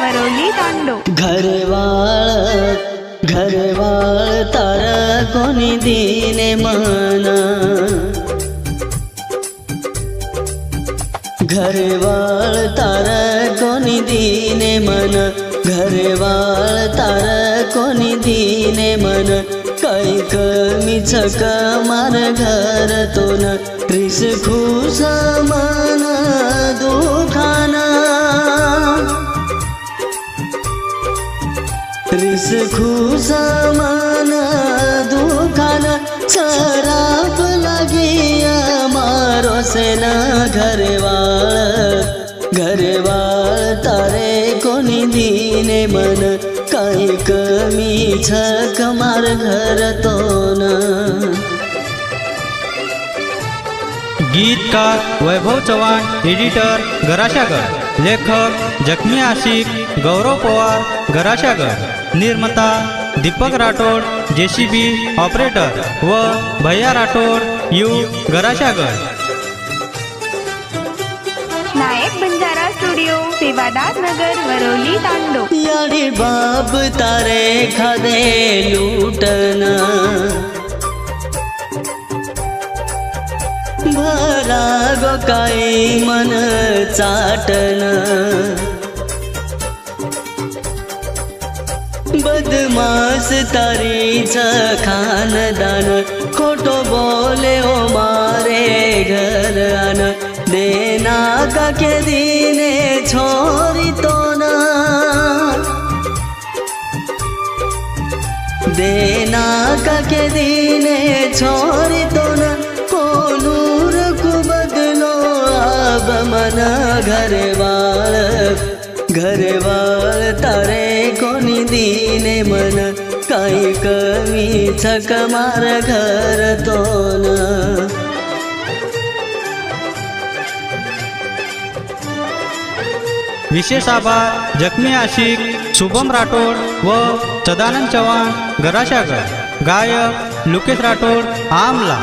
Varolii तांडो। घरवाळ तारा कोणी दिने मना, घरवाळ तारा कोणी दिने मन, घरवाळ तारा कोणी दिने मन, काही कमीच कमार घर तो न, त्रिस खुश मन दुखाना, त्रिस खुश मन दुखाना, शराब लगी मारो से न, घरवाळ तारे कोणी दिने मन, काही कमी छक मार घर तो न। गीतकार वैभव चव्हाण, एडिटर गराशागड, लेखक जखमी आशिक गौरव पवार गराशागड, निर्माता दीपक राठोड JCB ऑपरेटर व भैया राठोड यू गराशागड। नायक बंजारा स्टुडिओ सेवादास नगर वरोली तांडो। याडी बाप तारे खादे लूटना, भरा गो काही मन चाटना, बदमाश तारीच खानदान, खोटो बोले ओ मारे घर आन, देना का के दीने छोरी तो ना, देना का के दीने छोरी तो ना, कोनूर को बदलो अब मन, घरवाळ तारे कोणी दिने मन, काही कमी छक मार घर तो न। विशेष आभार जखमी आशिक शुभम राठोड व सदानंद चव्हाण गराशागड, गायक लुकेश राठोड आमला।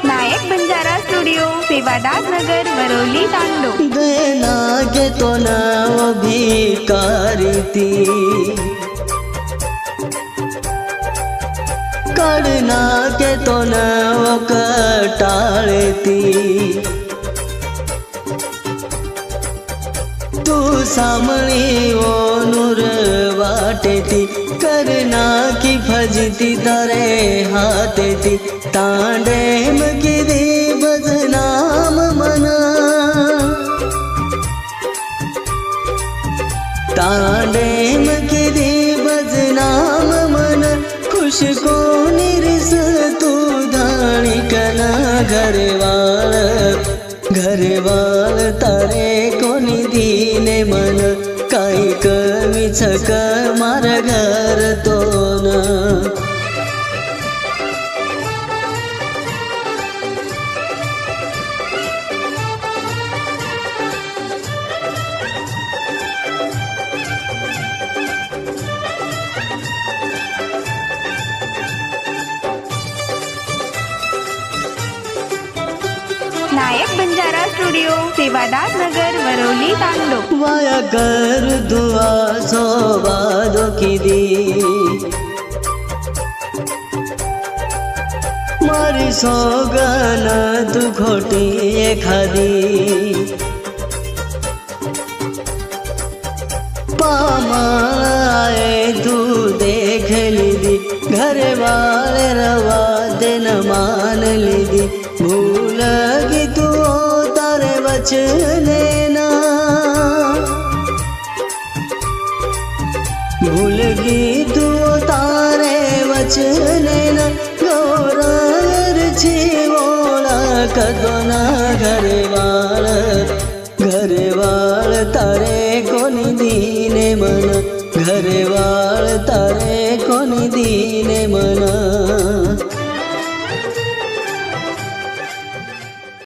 नायक बंजारा स्टुडिओ सेवादास नगर वरोली तांडो। देना गे तो नाव भिकारी ती, कडना के तो नाव कटाळती, तू सामणी ओ नूर वाटेती, करना की फजती तारे हातेती, तांडेम गिरी बदनाम मना, तांडेम गिरी बदनाम मन, खुश को निरस तू धाणिकना, घरवाळ तारे कोणी दिने मन, काही कमी छक मार घर तो न। नायक बंजारा स्टुडिओ सेवादास नगर वरोली तांडो। वाया कर दुआ सो बादो की दी, मारी सोगन तू खोटी एखादी, पामाए तू देख लीदी, घरवाले रवा दिन मान लीदी, भूल गी तू तारे वचने ना, भूल गी तू तारे वचने ना, गौरर छी ओळख तो ना, घरवाळ तारे कोणी दिने मन, घरवाळ तारे कोणी दिने मन।